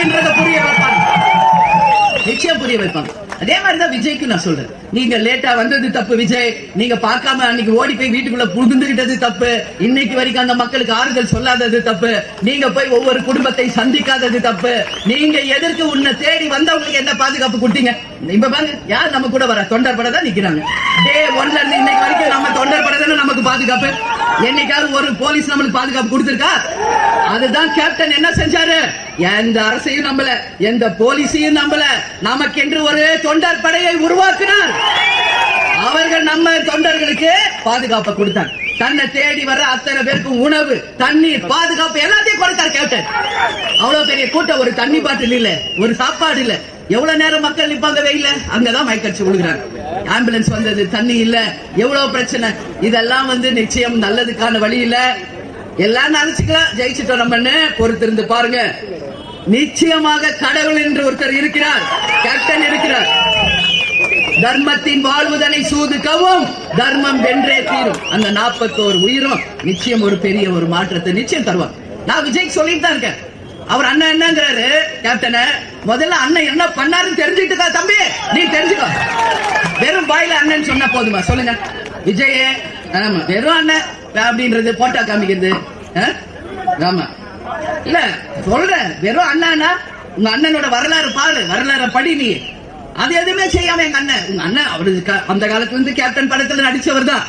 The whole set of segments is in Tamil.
அப்படின்றத புரிய வைப்பாங்க, நிச்சயம் புரிய வைப்பாங்க. அதே மாதிரிதான் விஜய்க்கு நான் சொல்றேன். நீங்க லேட்டா வந்தது தப்பு விஜய், நீங்க பார்க்காம அன்னைக்கு ஓடி போய் வீட்டுக்குள்ள புகுந்துகிட்டது தப்பு, இன்னைக்கு வரைக்கும் அந்த மக்களுக்கு ஆறுதல் சொல்லாதது தப்பு, நீங்க போய் ஒவ்வொரு குடும்பத்தை சந்திக்காதது தப்பு, நீங்க எதற்கு உன்னை தேடி வந்தவங்களுக்கு என்ன பாதுகாப்பு கொடுத்தீங்க? இப்ப பாருங்க, யார் நம்ம கூட வர தொண்டர் பட தான் நிக்கிறாங்க. டே ஒன்ல இருந்து இன்னைக்கு வரைக்கும் நம்ம தொண்டர் பட தானே நமக்கு பாதுகாப்பு. என்னைக்காவது ஒரு போலீஸ் நம்மளுக்கு பாதுகாப்பு கொடுத்திருக்கா? அதுதான் கேப்டன் என்ன செஞ்சாரு, எந்த அரசையும் நம்பல, எந்த போலீஸையும் நம்பல, நமக்கென்று ஒரு தொண்டர் படையை உருவாக்கினார். அவர்கள் நம்ம தொண்டர்களுக்கு பாதுகாப்பு கொடுத்தார். தன்னை தேடி வர அத்தனை பேருக்கும் உணவு, தண்ணீர், பாதுகாப்பு எல்லாத்தையும் கொடுத்தார் கேப்டன். அவ்வளவு பெரிய கூட்டம், ஒரு தண்ணி பாட்டில் இல்ல, ஒரு சாப்பாடு இல்ல, எவ்வளவு நேரம் மக்கள் நிப்பாங்க வெயில, அங்கதான் மயக்கடிச்சு விழுகிறாங்க. ஆம்புலன்ஸ் வந்தது, தண்ணி இல்ல, எவ்வளவு பிரச்சனை. இதெல்லாம் நிச்சயம் நல்லதுக்கான வழி இல்ல. எல்லாம் நினைச்சுக்கலாம், ஜெயிச்சுட்டோம் நம்ம, பொறுத்திருந்து பாருங்க. நிச்சயமாக கடவுள் என்று ஒருத்தர் இருக்கிறார், கேப்டன் இருக்கிறார். தர்மத்தின் வாழ்வுதனை சூது கவும், தர்மம் வென்றே தீரும். அந்த 41 உயிரும் நிச்சயம் ஒரு பெரிய ஒரு மாற்றத்தை நிச்சயம் தருவார். நான் விஜய் சொல்லிட்டு தான் இருக்கேன். அவர் அண்ணன் என்னங்கிறாரு கேப்டன, முதல்ல அண்ணன் என்ன பண்ணாருன்னு தெரிஞ்சுக்கிட்டு தம்பி, நீ தெரிஞ்சுக்கோ. வெறும் பாயில அண்ணன் சொன்னா போதுமா சொல்லுங்க? விஜய் வெறும் அண்ணன் அப்படின்றது போட்டா காமிக்கிறது. ஆமா இல்ல சொல்றேன், வெறும் அண்ணா, உங்க அண்ணனோட வரலாறு பாரு, வரலாறு படி. நீ அது எதுவுமே செய்யாம எங்க அண்ணன், உங்க அண்ணன் அவரு அந்த காலத்துல இருந்து கேப்டன் படத்துல நடிச்சவர் தான்.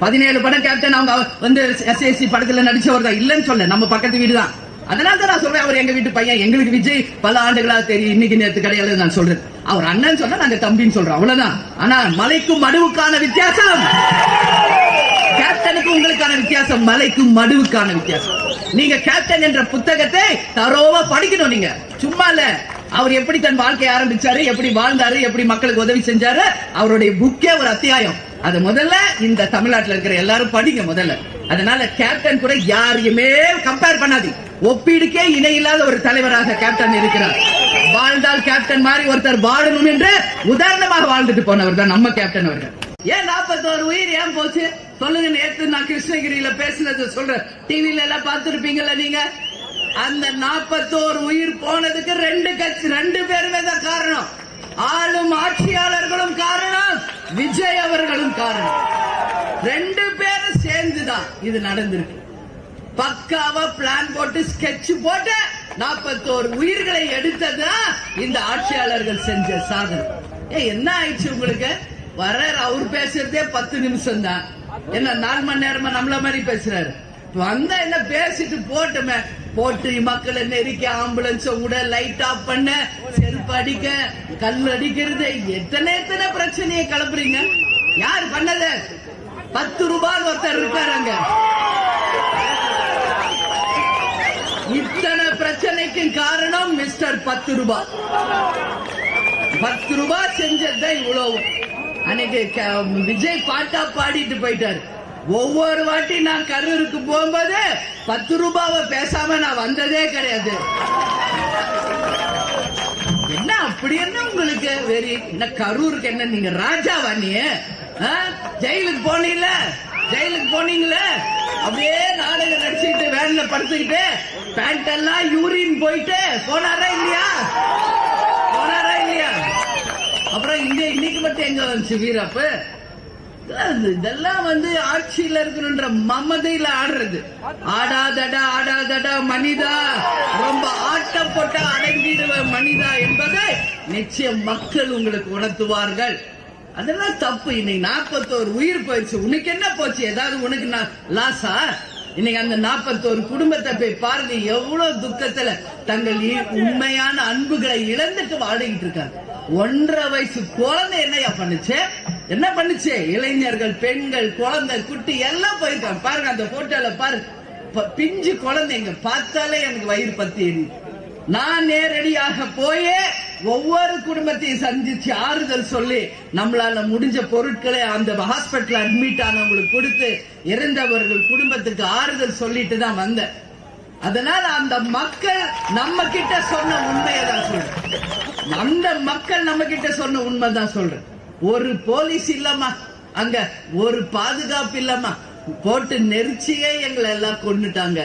17 படம் கேப்டன் அவங்க SAC படத்துல நடிச்சவர் தான். இல்லன்னு சொல்ல, நம்ம பக்கத்து வீடு தான். அதனால தான் நான் சொல்றேன், அவர் எங்க வீட்டு பையன். எங்களுக்கு விஜய் பல ஆண்டுகளா தெரியும், இன்னைக்கு நேற்று கிடையாது நான் சொல்றேன். அவர் அண்ணன் சொன்னா நாங்க தம்பின்னு சொல்றோம், அவ்வளவுதான். ஆனா மலைக்கும் மடுவுக்கான வித்தியாசம், கேப்டனுக்கு உங்களுக்கான வித்தியாசம் மலைக்கும் மடுவுக்கான வித்தியாசம். நீங்க கேப்டன் என்ற புத்தகத்தை தரோவா படிக்கணும். நீங்க சும்மா இல்ல, அவர் எப்படி தன் வாழ்க்கையை ஆரம்பிச்சாரு, எப்படி வாழ்ந்தாரு, எப்படி மக்களுக்கு உதவி செஞ்சாரு, அவருடைய புக்கே ஒரு அத்தியாயம். அது முதல்ல இந்த தமிழ்நாட்டில் இருக்கிற எல்லாரும் படிங்க முதல்ல. அதனால கேப்டன் கூட யாரையுமே கம்பேர் பண்ணாது, ஒப்பீடுக்கே இணையில்லாத ஒரு தலைவராக கேப்டன் இருக்கிறார். வாழ்ந்தால் கேப்டன் மாதிரி ஒருத்தர் வாழணும் என்று உதாரணமாக வாழ்ந்துட்டு போனவர் தான் நம்ம கேப்டன் அவர்கள். ஏன் 41 உயிர் ஏன் போச்சு சொல்லுங்க? நேற்று நான் கிருஷ்ணகிரியில பேசினது சொல்றேன், டிவில எல்லாம் பார்த்திருப்பீங்கல்ல நீங்க. அந்த 41 உயிர் போனதுக்கு 2 கட்சி, 2 பேருமே தான் காரணம். ஆளும் ஆட்சியாளர்களும் காரணம், விஜய் அவர்களும் காரணம். 2 பேரும் சேர்ந்துதான் இது நடந்திருக்கு. பக்காவா பிளான் போட்டு ஸ்கெட்ச் போட்டு 41 உயிர்களை எடுத்ததுதான் இந்த ஆட்சியாளர்கள் செஞ்ச சாதனை. என்ன ஆயிடுச்சு உங்களுக்கு? வர அவர் பேசுறதே 10 நிமிஷம் தான், என்ன 4 மணி நேரமா நம்மள மாதிரி பேசுறாரு. வந்தா என்ன பேசிட்டு போட்டுமே, போட்டு மக்களை நெருக்க, ஆம்புலன்ஸ் விட, லைட் ஆஃப் பண்ண, செருப்பு அடிக்க, கல் அடிக்கிறது, எத்தனை பிரச்சனையை கிளப்புறீங்க. யார் பண்ணது? 10 ரூபாய் ஒருத்தர் இருக்காருங்க. இத்தனை பிரச்சனைக்கு காரணம் மிஸ்டர் 10 ரூபாய். 10 ரூபாய் செஞ்சதுதான் இவ்வளவு. அன்னைக்கு விஜய் பாட்டா பாடிட்டு போயிட்டாரு. ஒவ்வொரு வாட்டி நான் கரூருக்கு போகும்போது 10 ரூபாவை பேசாம நான் வந்ததே கிடையாது. என்ன அப்படி என்ன உங்களுக்கு வெறி? என்ன கரூருக்கு என்ன நீங்க ராஜாவா? நீ ஜெயிலுக்கு போனீங்கல்ல, ஜெயிலுக்கு போனீங்களே, அப்படியே நாடகம் நடிச்சுக்கிட்டு வேன்ல படுத்துக்கிட்டு பேண்ட் எல்லாம் யூரின் போயிட்டு போனாரா இல்லையா? போனாரா இல்லையா? அப்புறம் இன்னைக்கு மட்டும் எங்க வந்துச்சு வீரப்பு? இதெல்லாம் ஆட்சியில இருக்கணும்ன்ற மமதையில ஆடுறது. ஆடாதடா மனிதா, ரொம்ப ஆட்டம் போட்டா அடங்கிடுவ மனிதா என்பதை நிச்சயம் மக்கள் உங்களுக்கு உணர்த்துவார்கள். அதெல்லாம் தப்பு. இன்னைக்கு 41 உயிர் போயிடுச்சு. உனக்கு என்ன போச்சு? ஏதாவது உனக்கு லாஸா? இன்னைக்கு அந்த 41 குடும்பத்தை போய் பாருங்க, எவ்வளவு துக்கத்துல தங்கள் உண்மையான அன்புகளை இழந்துட்டு வாடிக்கிட்டு இருக்காங்க. 1.5 வயசு குழந்தை என்னையா பண்ணுச்சு? என்ன பண்ணுச்சு? இளைஞர்கள், பெண்கள், குழந்தை, குட்டி எல்லாம் போயிருக்காங்க. பாருங்க அந்த போட்டோல பாருங்க, பிஞ்சு குழந்தைங்க பார்த்தாலே எனக்கு வயிறு பத்தி எரியுது. நான் நேரடியாக போயே ஒவ்வொரு குடும்பத்தையும் சந்திச்சு ஆறுதல் சொல்லி நம்மளால முடிஞ்ச பொருட்களை அந்த ஹாஸ்பிட்டல் அட்மிட் ஆனவங்களுக்கு கொடுத்து இறந்தவர்கள் குடும்பத்துக்கு ஆறுதல் சொல்லிட்டு தான் வந்தேன். அதனால அந்த மக்கள் நம்ம கிட்ட சொன்ன உண்மையை தான் சொல்றேன். அந்த மக்கள் நம்ம கிட்ட சொன்ன உண்மை தான் சொல்றேன். ஒரு போலீஸ் இல்லம்மா, அங்க ஒரு பாதுகாப்பு இல்லம்மா, போட்டு நெரிச்சியே எங்களை எல்லாம் கொண்டுட்டாங்க.